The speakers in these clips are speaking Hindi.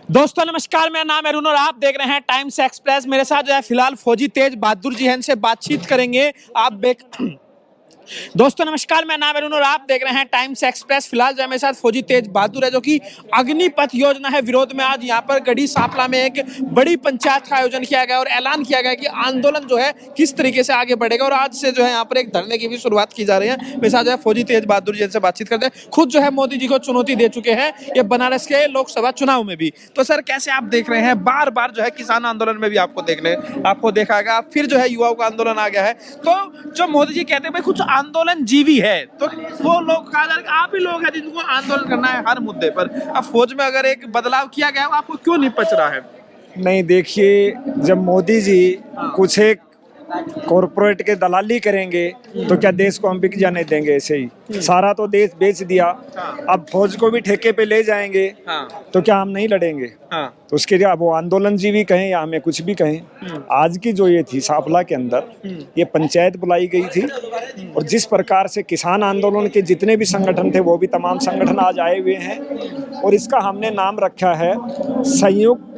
दोस्तों नमस्कार, मेरा नाम है अरुण और आप देख रहे हैं टाइम्स एक्सप्रेस। मेरे साथ जो है फिलहाल फौजी तेज बहादुर जी हैं, इनसे बातचीत करेंगे। दोस्तों नमस्कार, मेरा नाम है अरुण और आप देख रहे हैं टाइम्स एक्सप्रेस। फिलहाल जो है मेरे साथ फौजी तेज बहादुर है, जो कि अग्निपथ योजना है विरोध में आज यहाँ पर गढ़ी सांपला में एक बड़ी पंचायत का आयोजन किया गया और ऐलान किया गया कि आंदोलन जो है किस तरीके से आगे बढ़ेगा। और आज से जो है यहाँ पर एक धरने की भी शुरुआत की जा रही है। मेरे साथ जो है फौजी तेज बहादुर जी से बातचीत करते हैं। खुद जो है मोदी जी को चुनौती दे चुके हैं ये बनारस के लोकसभा चुनाव में भी। तो सर कैसे आप देख रहे हैं, बार बार जो है किसान आंदोलन में भी आपको देखा गया, फिर जो है युवाओं का आंदोलन आ गया है। तो जो मोदी जी कहते हैं भाई कुछ आंदोलन जीवी है, तो वो लोग कहा जा रहा है कि आप ही लोग हैं जिनको आंदोलन करना है हर मुद्दे पर। अब फौज में अगर एक बदलाव किया गया है, आपको क्यों नहीं पच रहा है? नहीं, देखिए, जब मोदी जी कुछ एक कॉरपोरेट के दलाली करेंगे तो क्या देश को हम बिक जाने देंगे? ऐसे ही सारा तो देश बेच दिया, अब फौज को भी ठेके पे ले जाएंगे तो क्या हम नहीं लड़ेंगे? तो उसके लिए अब वो आंदोलन जीवी कहें या हमें कुछ भी कहें, आज की जो ये थी सांपला के अंदर ये पंचायत बुलाई गई थी और जिस प्रकार से किसान आंदोलन के जितने भी संगठन थे वो भी तमाम संगठन आज आए हुए हैं और इसका हमने नाम रखा है संयुक्त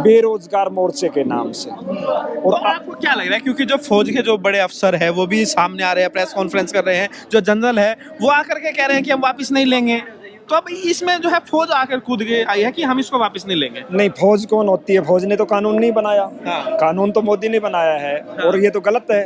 बेरोजगार मोर्चे के नाम से। और तो आपको क्या लग रहा है, क्योंकि जो फौज के जो बड़े अफसर है वो भी सामने आ रहे हैं, प्रेस कॉन्फ्रेंस कर रहे हैं, जो जनरल है वो आकर के कह रहे हैं कि हम वापस नहीं लेंगे, तो अब इसमें जो है फौज आकर कूद के आई है कि हम इसको वापस नहीं लेंगे? नहीं, फौज कौन होती है? फौज ने तो कानून नहीं बनाया। कानून तो मोदी ने बनाया है और ये तो गलत है।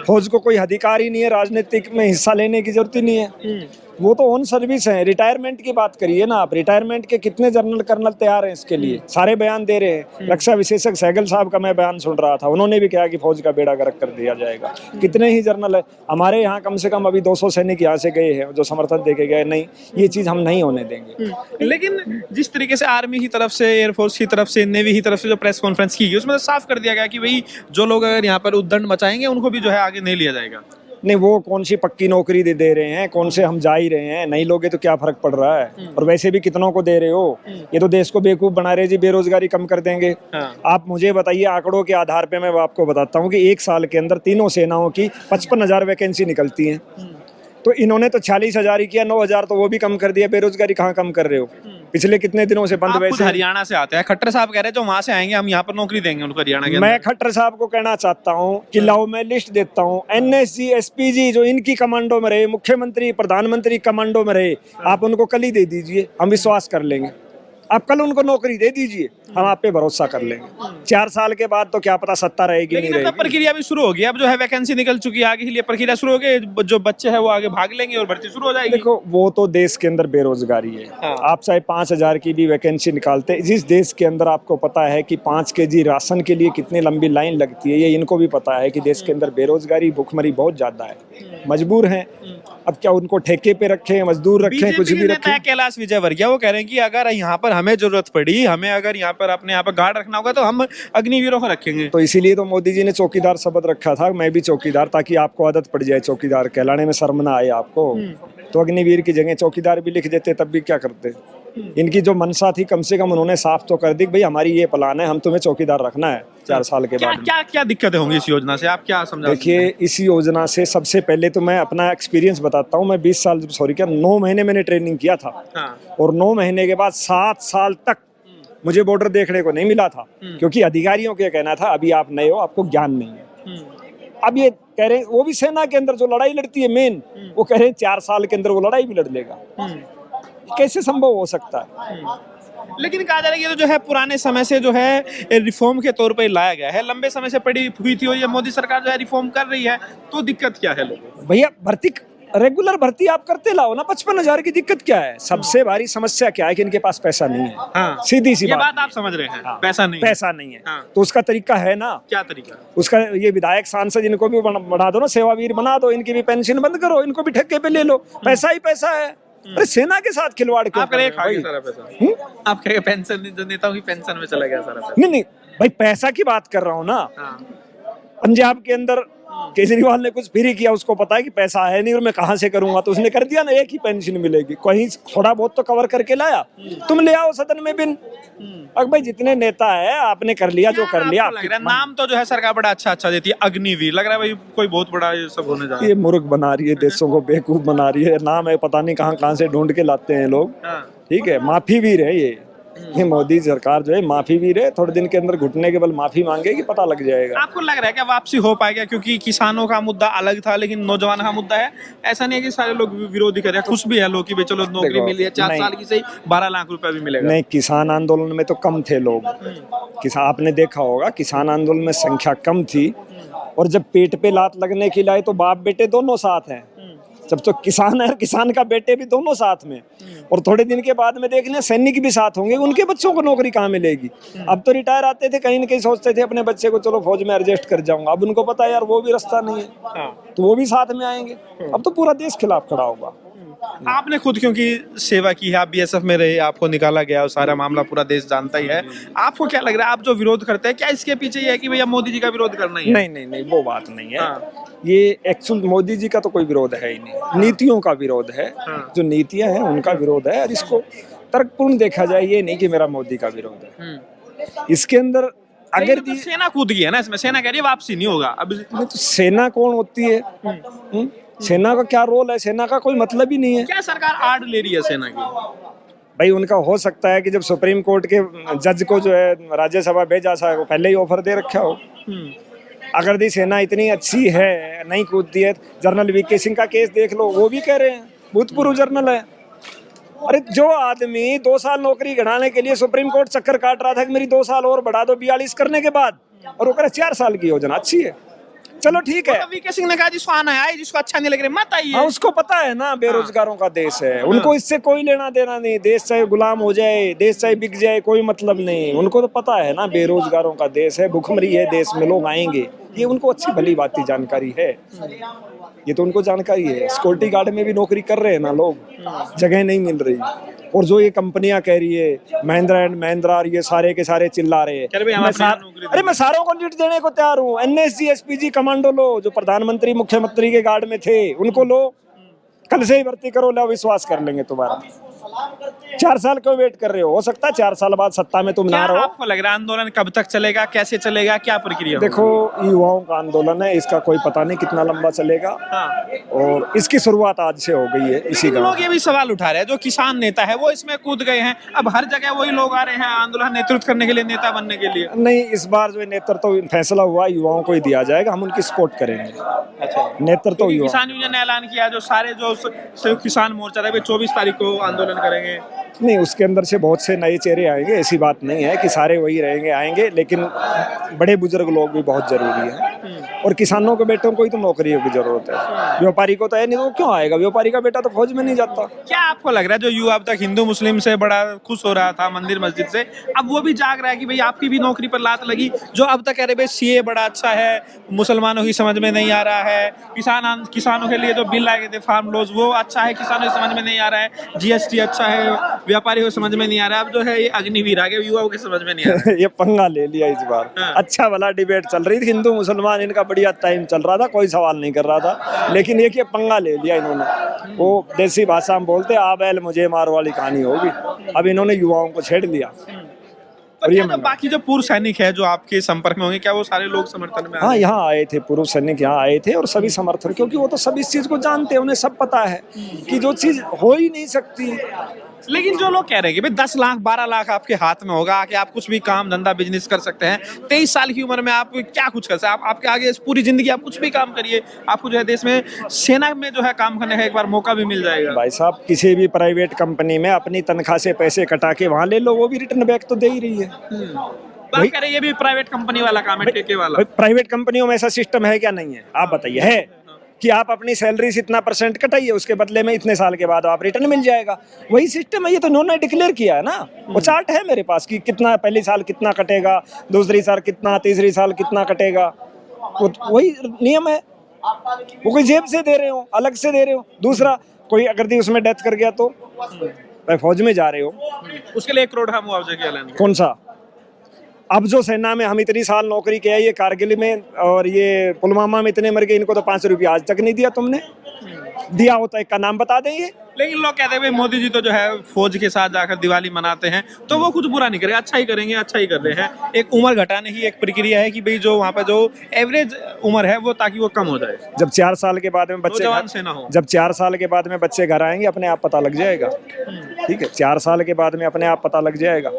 फौज को कोई अधिकार ही नहीं है, राजनीतिक में हिस्सा लेने की जरूरत ही नहीं है। वो तो ऑन सर्विस है। रिटायरमेंट की बात करिए ना आप, रिटायरमेंट के कितने जनरल कर्नल तैयार हैं इसके लिए, सारे बयान दे रहे हैं। रक्षा विशेषज्ञ सहगल साहब का मैं बयान सुन रहा था, उन्होंने भी कहा कि फौज का बेड़ा गर्क कर दिया जाएगा। कितने ही जनरल है हमारे यहाँ, कम से कम अभी 200 सैनिक यहाँ से गए हैं जो समर्थन देके गए। नहीं, ये चीज हम नहीं होने देंगे। लेकिन जिस तरीके से आर्मी की तरफ से, एयरफोर्स की तरफ से, नेवी की तरफ से जो प्रेस कॉन्फ्रेंस की गई उसमें तो साफ कर दिया गया कि भाई जो लोग अगर यहाँ पर उद्दंड मचाएंगे उनको भी जो है आगे नहीं लिया जाएगा। नहीं, वो कौन सी पक्की नौकरी दे रहे हैं? कौन से हम जा ही रहे हैं? नहीं लोगे तो क्या फर्क पड़ रहा है? और वैसे भी कितनों को दे रहे हो? ये तो देश को बेवकूफ बना रहे जी, बेरोजगारी कम कर देंगे। आप मुझे बताइए, आंकड़ों के आधार पे मैं आपको बताता हूँ कि एक साल के अंदर तीनों सेनाओं की 55,000 वैकेंसी निकलती हैं। तो इन्होंने तो 40,000 ही किया, 9,000 तो वो भी कम कर दिया। बेरोजगारी कहाँ कम कर रहे हो? पिछले कितने दिनों से बंद। वैसे हरियाणा से आते हैं, खट्टर साहब कह रहे हैं जो वहां से आएंगे हम यहाँ पर नौकरी देंगे उनको हरियाणा के अंदर। मैं खट्टर साहब को कहना चाहता हूँ कि लाओ मैं लिस्ट देता हूँ, NSG SPG जो इनकी कमांडो में रहे, मुख्यमंत्री प्रधानमंत्री कमांडो में रहे, आप उनको कल ही दे दीजिए, हम विश्वास कर लेंगे। आप कल उनको नौकरी दे दीजिए, हम आप पे भरोसा कर लेंगे। 4 साल के बाद तो क्या पता सत्ता रहेगी नहीं रहेगी। प्रक्रिया भी शुरू होगी, अब जो है वैकेंसी निकल चुकी है, आगे के लिए प्रक्रिया शुरू हो गई, जो बच्चे हैं वो आगे भाग लेंगे और भर्ती शुरू हो जाएगी। देखो, वो तो देश के अंदर बेरोजगारी है। आप चाहे 5,000 की भी वैकेंसी निकालते, जिस देश के अंदर आपको पता है कि 5 kg राशन के लिए कितनी लंबी लाइन लगती है, ये इनको भी पता है कि देश के अंदर बेरोजगारी भुखमरी बहुत ज्यादा है। मजबूर हैं, अब क्या उनको ठेके पे रखें, मजदूर रखें, कुछ भी रखें? कैलाश विजयवर्गीय वो कह रहे हैं कि अगर यहाँ पर हमें जरूरत पड़ी, हमें अगर यहाँ पर अपने यहाँ पर गार्ड रखना होगा तो हम अग्निवीरों को रखेंगे। तो इसीलिए तो मोदी जी ने चौकीदार शब्द रखा था, मैं भी चौकीदार, ताकि आपको आदत पड़ जाए चौकीदार कहलाने में, शर्म ना आए आपको। तो अग्निवीर की जगह चौकीदार भी लिख देते तब भी क्या करते? इनकी जो मंशा थी कम से कम उन्होंने साफ तो कर दी, भाई हमारी ये प्लान है, हम तुम्हें चौकीदार रखना है 4 साल के बाद। क्या दिक्कतें होंगी इस योजना से, आप क्या समझा? देखिए, इस योजना से सबसे पहले तो मैं अपना एक्सपीरियंस बताता हूँ। मैं 9 महीने मैंने ट्रेनिंग किया था और 9 महीने के बाद 7 साल तक मुझे बॉर्डर देखने को नहीं मिला था, क्योंकि अधिकारियों का कहना था अभी आप नए हो, आपको ज्ञान नहीं है। अब ये कह रहे हैं, वो भी सेना के अंदर जो लड़ाई लड़ती है मेन, वो कह रहे हैं 4 साल के अंदर वो लड़ाई भी लड़ लेगा। कैसे संभव हो सकता है? लेकिन कहा जा रहा है कि जो है पुराने समय से जो है रिफॉर्म के तौर पे लाया गया है, लंबे समय से पड़ी हुई थी और ये मोदी सरकार जो है रिफॉर्म कर रही है, तो दिक्कत क्या है लोगों? भैया, भर्ती रेगुलर भर्ती आप करते लाओ ना, 55,000 की दिक्कत क्या है? सबसे बड़ी समस्या क्या है कि इनके पास पैसा नहीं है। सीधी सी बात आप समझ रहे हैं। पैसा नहीं है। तो उसका तरीका है ना। क्या तरीका? उसका ये विधायक सांसद इनको भी बना दो ना, सेवावीर बना दो, इनकी भी पेंशन बंद करो, इनको भी ठेके पे ले लो, पैसा ही पैसा है। अरे सेना के साथ खिलवाड़ क्यों कर रहे हो? आप कहेंगे पेंशन, जो नेताओं की पेंशन में चला गया सारा पैसा। नहीं भाई, पैसा की बात कर रहा हूँ ना। पंजाब के अंदर केजरीवाल ने कुछ फ्री किया, उसको पता है कि पैसा है नहीं और मैं कहां से करूंगा, तो उसने कर दिया ना, एक ही पेंशन मिलेगी। कहीं थोड़ा बहुत तो कवर करके लाया, तुम ले आओ सदन में बिन। अब भाई जितने नेता है आपने कर लिया जो कर लिया। लग रहा है नाम तो जो है सरकार बड़ा अच्छा देती है, अग्निवीर, लग रहा है भाई कोई बहुत बड़ा ये सब होने जा रहा है। ये मूर्ख बना रही है, देशों को बेवकूफ बना रही है। नाम है पता नहीं कहाँ से ढूंढ के लाते हैं लोग। ठीक है, माफी वीर है ये। ये मोदी सरकार जो है माफी भी रहे, थोड़े दिन के अंदर घुटने के बल माफी मांगेगी, पता लग जाएगा। आपको लग रहा है कि वापसी हो पाएगा? क्योंकि किसानों का मुद्दा अलग था, लेकिन नौजवान का मुद्दा है। ऐसा नहीं है कि सारे लोग विरोधी कर रहे हैं, खुश भी है लोग कि भाई चलो नौकरी देखो, मिली है, 4 नहीं। साल की सही 12 लाख रुपया भी मिलेगा। नहीं, किसान आंदोलन में तो कम थे लोग। किसान, आपने देखा होगा किसान आंदोलन में संख्या कम थी, और जब पेट पे लात लगने की लाए तो बाप बेटे दोनों साथ हैं। जब तो किसान है और किसान का बेटे भी दोनों साथ में, और थोड़े दिन के बाद में देखने सैनिक भी साथ होंगे, उनके बच्चों को नौकरी कहाँ मिलेगी? अब तो रिटायर आते थे, कहीं न कहीं सोचते थे अपने बच्चे को चलो फौज में एडजस्ट कर जाऊंगा, अब उनको पता है यार वो भी रास्ता नहीं है, तो वो भी साथ में आएंगे। अब तो पूरा देश खिलाफ खड़ा होगा। आपने खुद क्योंकि सेवा की है, आप बीएसएफ में रहे, आपको निकाला गया और सारा मामला पूरा देश जानता ही है। आपको क्या लग रहा है, आप जो विरोध करते हैं, क्या इसके पीछे ये है कि भैया मोदी जी का विरोध करना ही है? नहीं नहीं नहीं, वो बात नहीं है। ये एक्चुअल मोदी जी का तो कोई विरोध है ही नहीं, नीतियों का विरोध है। जो नीतियां हैं उनका विरोध है, और इसको तर्कपूर्ण देखा जाए, ये नहीं कि मेरा मोदी का विरोध है। इसके अंदर अगर तो सेना कूद गई है ना इसमें, सेना कह रही है वापसी नहीं होगा अब। तो सेना कौन होती है? सेना का क्या रोल है? सेना का कोई मतलब ही नहीं है। क्या सरकार आड़ ले रही है सेना की? भाई उनका हो सकता है कि जब सुप्रीम कोर्ट के जज को जो है राज्यसभा भेजा सा, वो पहले ही ऑफर दे रखा हो। अगर दी सेना इतनी अच्छी है, नहीं कूदती है, जनरल वीके सिंह का केस देख लो, वो भी कह रहे हैं, भूतपूर्व जनरल है। अरे जो आदमी 2 साल नौकरी घटाने के लिए सुप्रीम कोर्ट चक्कर काट रहा था कि मेरी 2 साल और बढ़ा दो 42 करने के बाद, और वो कह रहे 4 साल की योजना अच्छी है, चलो ठीक है। वीके सिंह ने कहा जिसको आना है, जिसको अच्छा नहीं लग रहा मत आइए। हाँ, उसको पता है ना बेरोजगारों का देश है, उनको इससे कोई लेना देना नहीं। देश चाहे गुलाम हो जाए, देश चाहे बिक जाए, कोई मतलब नहीं। उनको तो पता है ना बेरोजगारों का देश है, भूखमरी है देश में, लोग आएंगे, ये उनको अच्छी भली बात जानकारी है। ये तो उनको जानकारी है। सिक्योरिटी गार्ड में भी नौकरी कर रहे हैं ना लोग, जगह नहीं मिल रही। और जो ये कंपनियां कह रही है महिंद्रा एंड महिंद्रा और ये सारे के सारे चिल्ला रहे हैं, अरे मैं सारों को लीड देने को तैयार हूँ। एनएसजी एसपीजी कमांडो लो, जो प्रधानमंत्री मुख्यमंत्री के गार्ड में थे उनको लो, कल से ही भर्ती करो, लो विश्वास कर लेंगे तुम्हारा। 4 साल क्यों वेट कर रहे हो सकता है 4 साल बाद सत्ता में तुम ना रहो। आपको लग रहा है आंदोलन कब तक चलेगा, कैसे चलेगा, क्या प्रक्रिया? देखो, युवाओं का आंदोलन है, इसका कोई पता नहीं कितना लंबा चलेगा। और इसकी शुरुआत आज से हो गई है। इसी का लोग ये भी सवाल उठा रहे हैं, जो किसान नेता है वो इसमें कूद गए हैं, अब हर जगह वही लोग आ रहे हैं आंदोलन नेतृत्व करने के लिए, नेता बनने के लिए। नहीं, इस बार जो नेतृत्व फैसला हुआ युवाओं को ही दिया जाएगा, हम उनकी सपोर्ट करेंगे। अच्छा, नेतृत्व किसान यूनियन ने ऐलान किया, जो सारे जो संयुक्त किसान मोर्चा है 24 तारीख को आंदोलन करेंगे। नहीं, उसके अंदर से बहुत से नए चेहरे आएंगे, ऐसी बात नहीं है कि सारे वही रहेंगे, आएंगे, लेकिन बड़े बुजुर्ग लोग भी बहुत जरूरी है। और किसानों के बेटों को ही तो नौकरियों की जरूरत है, व्यापारी को तो है नहीं, तो क्यों आएगा? व्यापारी का बेटा तो फौज में नहीं जाता। क्या आपको लग रहा है जो युवा अब तक हिंदू मुस्लिम से बड़ा खुश हो रहा था मंदिर मस्जिद से, अब वो भी जाग रहा है कि भाई आपकी भी नौकरी पर लात लगी? जो अब तक कह रहे भाई सीए बड़ा अच्छा है, मुसलमानों की समझ में नहीं आ रहा है, किसानों के लिए जो बिल आए थे फार्म लॉज वो अच्छा है, किसानों की समझ में नहीं आ रहा है, जीएसटी अच्छा है, व्यापारी को समझ में नहीं आ रहा है, अब जो है ये अग्निवीर आ गया, युवाओं की समझ में नहीं आ रहा है। ये पंगा ले लिया इस बार। अच्छा वाला डिबेट चल रही थी, हिंदू मुसलमान, इनका बढ़िया टाइम चल रहा था, कोई सवाल नहीं कर रहा था, लेकिन ये पंगा ले लिया इन्होंने। वो देसी भाषा में बोलते आ बैल मुझे मारो वाली कहानी होगी, अब इन्होंने युवाओं को छेड़ लिया। और ये बाकी जो पूर्व सैनिक है जो आपके संपर्क में होंगे, क्या वो सारे लोग समर्थन में? हाँ, यहाँ आए थे पूर्व सैनिक, यहाँ आए थे और सभी समर्थन, क्योंकि वो तो सब इस चीज को जानते हैं, उन्हें सब पता है कि जो चीज हो ही नहीं सकती। लेकिन जो लोग कह रहे हैं कि भाई 10 लाख 12 लाख आपके हाथ में होगा कि आप कुछ भी काम धंधा बिजनेस कर सकते हैं, 23 साल की उम्र में आप क्या कुछ कर सकते हैं, आपके आगे पूरी जिंदगी आप कुछ भी काम करिए, आपको जो है देश में सेना में जो है काम करने का एक बार मौका भी मिल जाएगा। भाई साहब, किसी भी प्राइवेट कंपनी में अपनी तनख्वाह से पैसे कटा के वहाँ ले लो, वो भी रिटर्न बैक तो दे ही रही है। बात करें, ये भी प्राइवेट कंपनी वाला काम है, ठेके वाला। प्राइवेट कंपनियों में ऐसा सिस्टम है क्या? नहीं है। आप बताइए, है कि आप अपनी सैलरी से इतना % कटाइए, उसके बदले में इतने साल के बाद आप रिटर्न मिल जाएगा, वही सिस्टम है। ये तो उन्होंने डिक्लेयर किया है ना, वो चार्ट है मेरे पास कि कितना पहली साल कितना कटेगा, दूसरी साल कितना, तीसरी साल कितना कटेगा, वही नियम है। वो कोई जेब से दे रहे हो, अलग से दे रहे हो। दूसरा, कोई अगर उसमें डेथ कर गया तो भाई फौज में जा रहे हो, उसके लिए 1 करोड़ का मुआवजा का ऐलान। कौन सा? अब जो सेना में हम इतनी साल नौकरी किया, ये कारगिल में और ये पुलवामा में इतने मर गए, इनको तो 5 रुपया आज तक नहीं दिया तुमने। दिया होता है, का नाम बता देंगे। लेकिन लोग कहते हैं भाई मोदी जी तो जो है फौज के साथ जाकर दिवाली मनाते हैं, तो वो कुछ बुरा नहीं करेंगे, अच्छा ही करेंगे, अच्छा ही कर रहे हैं। एक उम्र घटाने की एक प्रक्रिया है कि भाई जो वहाँ पे जो एवरेज उम्र है वो ताकि वो कम हो जाए, जब 4 साल के बाद में बच्चे नौजवान सेना हो। जब 4 साल के बाद में बच्चे घर आएंगे अपने आप पता लग जाएगा। ठीक है, 4 साल के बाद में अपने आप पता लग जाएगा।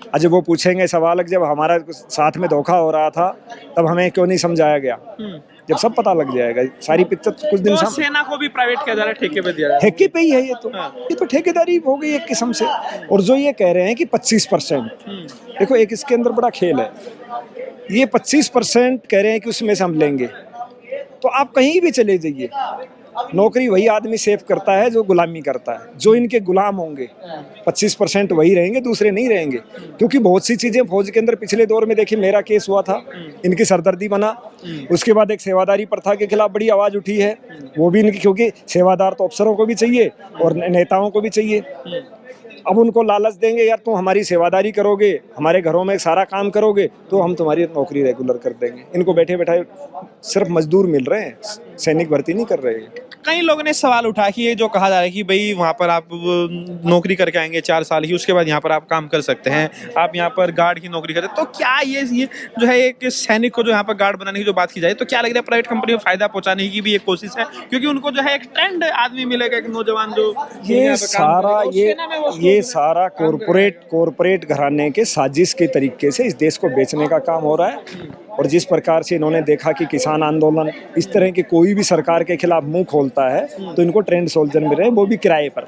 अच्छा, वो पूछेंगे सवाल कि जब हमारा साथ में धोखा हो रहा था तब हमें क्यों नहीं समझाया गया। जब सब पता लग जाएगा, सारी पिक्चर कुछ दिन तो सेना को भी प्राइवेट किया जा रहा है, ठेके पे दिया जा रहा है। ठेके पे ही है ये तो। हाँ। ये तो ठेकेदारी हो गई एक किस्म से। और जो ये कह रहे हैं कि 25%, देखो एक इसके अंदर बड़ा खेल है। ये 25% कह रहे हैं कि उसमें से हम लेंगे, तो आप कहीं भी चले जाइए, नौकरी वही आदमी सेव करता है जो गुलामी करता है। जो इनके गुलाम होंगे 25% वही रहेंगे, दूसरे नहीं रहेंगे। क्योंकि बहुत सी चीजें फौज के अंदर पिछले दौर में देखिए, मेरा केस हुआ था, इनकी सरदर्दी बना। उसके बाद एक सेवादारी प्रथा के खिलाफ बड़ी आवाज उठी है, वो भी इनकी, क्योंकि सेवादार तो अफसरों को भी चाहिए और नेताओं को भी चाहिए। अब उनको लालच देंगे, यार तुम हमारी सेवादारी करोगे, हमारे घरों में सारा काम करोगे, तो हम तुम्हारी नौकरी रेगुलर कर देंगे। इनको बैठे बैठाए सिर्फ मजदूर मिल रहे हैं, सैनिक भर्ती नहीं कर रहे हैं। कई लोगों ने सवाल उठा कि ये जो कहा जा रहा है कि भाई वहाँ पर आप नौकरी करके आएंगे 4 साल की, उसके बाद यहाँ पर आप काम कर सकते हैं, आप यहाँ पर गार्ड की नौकरी करते हैं, तो क्या ये जो है एक सैनिक को जो यहाँ पर गार्ड बनाने की जो बात की जाए, तो क्या लग रहा है प्राइवेट कंपनी को फायदा पहुँचाने की भी एक कोशिश है? क्योंकि उनको जो है एक ट्रेंड आदमी मिलेगा, एक नौजवान जो ये सारा कॉरपोरेट घराने के साजिश के तरीके से इस देश को बेचने का काम हो रहा है। और जिस प्रकार से इन्होंने देखा कि किसान आंदोलन, इस तरह के कोई भी सरकार के खिलाफ मुंह खोलता है, तो इनको ट्रेंड सोल्जर मिल रहे हैं, वो भी किराए पर।